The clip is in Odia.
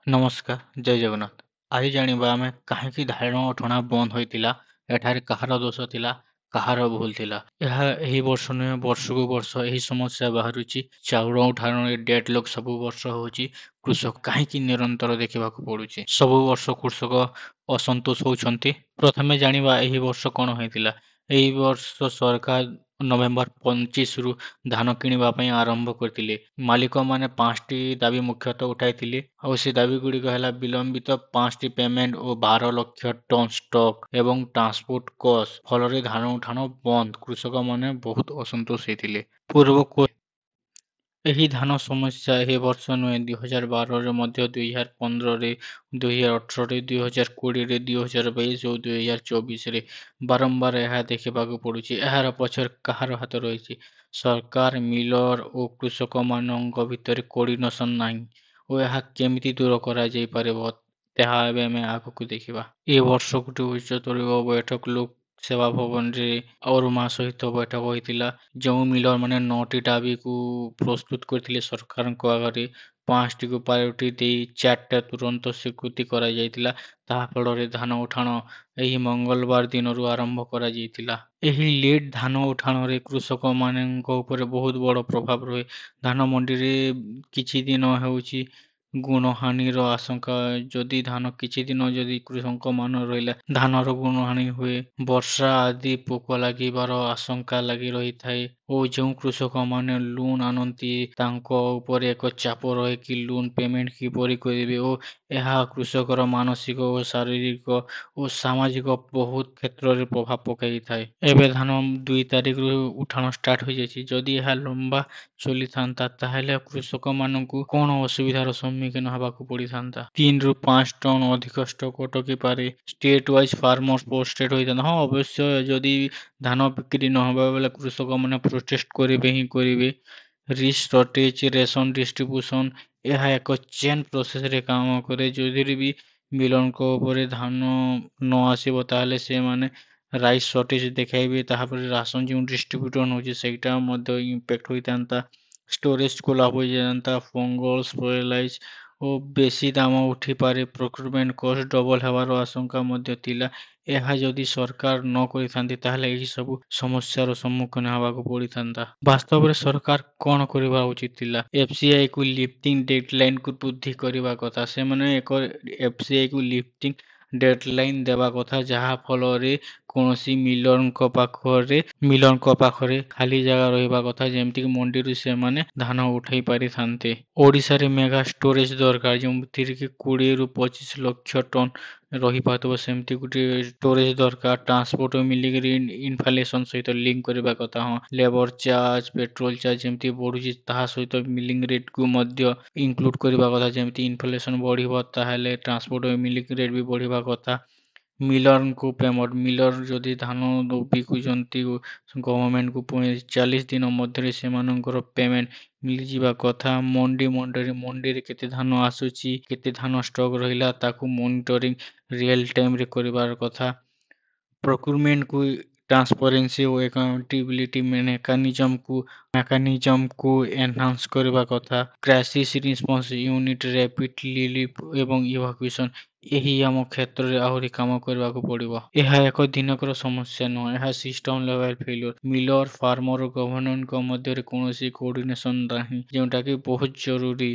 ନମସ୍କାର, ଜୟ ଜଗନ୍ନାଥ। ଆଜି ଜାଣିବା ଆମେ କାହିଁକି ଧାନ ଉଠଣା ବନ୍ଦ ହୋଇଥିଲା, ଏଠାରେ କାହାର ଦୋଷ ଥିଲା, କାହାର ଭୁଲ ଥିଲା। ଏହା ଏହି ବର୍ଷ ନୁହେଁ, ବର୍ଷକୁ ବର୍ଷ ଏହି ସମସ୍ୟା ବାହାରୁଛି। ଚାଉଳ ଉଠାଣରେ ଡେଡଲକ୍ ସବୁ ବର୍ଷ ହଉଛି। କୃଷକ କାହିଁକି ନିରନ୍ତର ଦେଖିବାକୁ ପଡୁଛି? ସବୁ ବର୍ଷ କୃଷକ ଅସନ୍ତୋଷ ହଉଛନ୍ତି। ପ୍ରଥମେ ଜାଣିବା ଏହି ବର୍ଷ କଣ ହେଇଥିଲା। ଏହି ବର୍ଷ ସରକାର ନଭେମ୍ବର 25ରୁ ଧାନ କିଣିବା ପାଇଁ ଆରମ୍ଭ କରିଥିଲେ। ମାଲିକମାନେ 5ଟି ଦାବି ମୁଖ୍ୟତଃ ଉଠାଇଥିଲେ। ଆଉ ସେ ଦାବିଗୁଡ଼ିକ ହେଲା ବିଳମ୍ବିତ 5ଟି ପେମେଣ୍ଟ ଓ 12 ଲକ୍ଷ ଟନ୍ ଷ୍ଟକ୍ ଏବଂ ଟ୍ରାନ୍ସପୋର୍ଟ କଷ୍ଟ। ଫଳରେ ଧାନ ଉଠାଣ ବନ୍ଦ। କୃଷକମାନେ ବହୁତ ଅସନ୍ତୋଷ ହେଇଥିଲେ। ଏହି ଧାନ ସମସ୍ୟା ଏହି ବର୍ଷ ନୁହେଁ, 2012ରେ ମଧ୍ୟ, 2015ରେ, 2018ରେ, 2020ରେ, 2022 ଓ 2024ରେ ବାରମ୍ବାର ଏହା ଦେଖିବାକୁ ପଡୁଛି। ଏହାର ପଛରେ କାହାର ହାତ ରହିଛି? ସରକାର, ମିଲର ଓ କୃଷକମାନଙ୍କ ଭିତରେ କୋର୍ଡିନେସନ ନାହିଁ ଓ ଏହା କେମିତି ଦୂର କରାଯାଇପାରିବ ତାହା ଏବେ ଆମେ ଆଗକୁ ଦେଖିବା। ଏ ବର୍ଷ ଗୋଟିଏ ଉଚ୍ଚସ୍ତରୀୟ ବୈଠକ ଲୋକ ସେବା ଭବନରେ ଅରୁମା ସହିତ ବୈଠକ ହୋଇଥିଲା। ଯେଉଁ ମିଲରମାନେ 9ଟି ଦାବିକୁ ପ୍ରସ୍ତୁତ କରିଥିଲେ ସରକାରଙ୍କ ଆଗରେ, 5ଟିକୁ ପ୍ରାୟୋରିଟି ଦେଇ 4ଟା ତୁରନ୍ତ ସ୍ୱୀକୃତି କରାଯାଇଥିଲା। ତାହା ଫଳରେ ଧାନ ଉଠାଣ ଏହି ମଙ୍ଗଳବାର ଦିନରୁ ଆରମ୍ଭ କରାଯାଇଥିଲା। ଏହି ଲେଟ୍ ଧାନ ଉଠାଣରେ କୃଷକମାନଙ୍କ ଉପରେ ବହୁତ ବଡ଼ ପ୍ରଭାବ ରହେ। ଧାନ ମଣ୍ଡିରେ କିଛି ଦିନ ହେଉଛି ଗୁଣହାନିର ଆଶଙ୍କା। ଯଦି ଧାନ କିଛି ଦିନ ଯଦି କୃଷକମାନ ରହିଲା, ଧାନର ଗୁଣହାନି ହୁଏ। ବର୍ଷା ଆଦି ପୋକ ଲାଗିବାର ଆଶଙ୍କା ଲାଗି ରହିଥାଏ ଓ ଯେଉଁ କୃଷକମାନେ ଲୋନ୍ ଆଣନ୍ତି ତାଙ୍କ ଉପରେ ଏକ ଚାପ ରହେ କି ଲୋନ୍ ପେମେଣ୍ଟ କିପରି କରିବେ ଓ ଏହା କୃଷକର ମାନସିକ ଓ ଶାରୀରିକ ଓ ସାମାଜିକ ବହୁତ କ୍ଷେତ୍ରରେ ପ୍ରଭାବ ପକାଇଥାଏ। ଏବେ ଧାନ 2 ତାରିଖରୁ ଉଠାଣ ଷ୍ଟାର୍ଟ ହୋଇଯାଇଛି। ଯଦି ଏହା ଲମ୍ବା ଚଲିଥାନ୍ତା ତାହେଲେ କୃଷକମାନଙ୍କୁ କଣ ଅସୁବିଧାର ସମ୍ମୁଖୀନ ହେବାକୁ ପଡ଼ିଥାନ୍ତା? 3ରୁ 5 ଟନ୍ ଅଧିକ ଷ୍ଟକ୍ ଅଟକି ପାରେ। ଷ୍ଟେଟ୍ ୱାଇଜ୍ ଫାର୍ମର୍ସ ଫ୍ରଷ୍ଟ୍ରେଟ୍ ହୋଇଥାନ୍ତା। ହଁ, ଅବଶ୍ୟ ଯଦି ଧାନ ବିକ୍ରି ନହେବା ବେଳେ କୃଷକମାନେ ପ୍ରୋଟେଷ୍ଟ କରିବେ ହିଁ କରିବେ। ରିସ୍କ ସର୍ଟେଜ, ରେସନ ଡିଷ୍ଟ୍ରିବ୍ୟୁସନ, ଏହା ଏକ ଚେନ୍ ପ୍ରୋସେସରେ କାମ କରେ। ଯଦି ବି ମିଲରଙ୍କ ଉପରେ ଧାନ ନ ଆସିବ ତାହେଲେ ସେମାନେ ରାଇସ୍ ସର୍ଟେଜ ଦେଖାଇବେ। ତାପରେ ରାସନ ଯେଉଁ ଡିଷ୍ଟ୍ରିବ୍ୟୁଟର ହେଉଛି ସେଇଟା ମଧ୍ୟ ଇମ୍ପାକ୍ଟ ହୋଇଥାନ୍ତା। Storage collapse ହୋଇଯାଆନ୍ତା। ଫଙ୍ଗଲ ସ୍ପଏଲାଇଜ ଓ ବେଶୀ ଦାମ ଉଠିପାରେ। ପ୍ରୋକ୍ୟୁରମେଣ୍ଟ କଷ୍ଟ ଡବଲ ହେବାର ଆଶଙ୍କା ମଧ୍ୟ ଥିଲା। ଏହା ଯଦି ସରକାର ନ କରିଥାନ୍ତି ତାହେଲେ ଏହି ସବୁ ସମସ୍ୟାର ସମ୍ମୁଖୀନ ହେବାକୁ ପଡ଼ିଥାନ୍ତା। ବାସ୍ତବରେ ସରକାର କଣ କରିବା ଉଚିତ ଥିଲା? ଏଫସିଆଇକୁ ଲିଫ୍ଟିଂ ଡେଡଲାଇନକୁ ବୃଦ୍ଧି କରିବା କଥା। ସେମାନେ ଏକ ଏଫସିଆଇକୁ ଲିଫ୍ଟିଂ ଡେଡଲାଇନ ଦେବା କଥା, ଯାହା ଫଳରେ କୌଣସି ମିଲରଙ୍କ ପାଖରେ ଖାଲି ଜାଗା ରହିବା କଥା, ଯେମିତିକି ମଣ୍ଡିରୁ ସେମାନେ ଧାନ ଉଠାଇ ପାରିଥାନ୍ତେ। ଓଡ଼ିଶାରେ ମେଗା ଷ୍ଟୋରେଜ ଦରକାର, ଯେଉଁଥିରେ କି 20ରୁ 25 ଲକ୍ଷ ଟନ୍ ରହିପାରୁଥିବ, ସେମିତି ଗୋଟିଏ ଷ୍ଟୋରେଜ ଦରକାର। ଟ୍ରାନ୍ସପୋର୍ଟ ମିଲିକିରି ଇନଫ୍ଲେସନ ସହିତ ଲିଙ୍କ କରିବା କଥା। ହଁ, ଲେବର ଚାର୍ଜ, ପେଟ୍ରୋଲ ଚାର୍ଜ ଯେମିତି ବଢୁଛି ତାହା ସହିତ ମିଲିଂ ରେଟକୁ ମଧ୍ୟ ଇନକ୍ଲୁଡ କରିବା କଥା। ଯେମିତି ଇନଫ୍ଲେସନ ବଢିବ ତାହେଲେ ଟ୍ରାନ୍ସପୋର୍ଟ ମିଲିଂ ରେଟ ବି ବଢିବା କଥା। ମିଲରଙ୍କୁ ପେମେଣ୍ଟ, ମିଲର ଯଦି ଧାନ ବିକୁଛନ୍ତି ଗଭର୍ଣ୍ଣମେଣ୍ଟକୁ, ପୁଣି 40 ଦିନ ମଧ୍ୟରେ ସେମାନଙ୍କର ପେମେଣ୍ଟ ମିଳିଯିବା କଥା। ମଣ୍ଡିରେ କେତେ ଧାନ ଆସୁଛି, କେତେ ଧାନ ଷ୍ଟକ୍ ରହିଲା ତାକୁ ମନିଟରିଂ ରିଅଲ ଟାଇମରେ କରିବାର କଥା। ପ୍ରୋକ୍ୟୁରମେଣ୍ଟକୁ ଟ୍ରାନ୍ସପରେନ୍ସି ଓ ଏକାଉଣ୍ଟେବିଲିଟି ମେକାନିଜମକୁ ଏନହାନ୍ସ କରିବା କଥା। Crisis response unit, rapid relief ଏବଂ ଇଭାକୁଏସନ, ଏହି ଆମ କ୍ଷେତ୍ରରେ ଆହୁରି କାମ କରିବାକୁ ପଡ଼ିବ। ଏହା ଏକ ଦିନକର ସମସ୍ୟା ନୁହେଁ, ଏହା ସିଷ୍ଟମ ଲେଭେଲ ଫେଲ୍ୟୁର। ମିଲର, ଫାର୍ମର ଓ ଗଭର୍ଣ୍ଣମେଣ୍ଟଙ୍କ ମଧ୍ୟରେ କୌଣସି କୋର୍ଡିନେସନ ନାହିଁ, ଯେଉଁଟାକି ବହୁତ ଜରୁରୀ।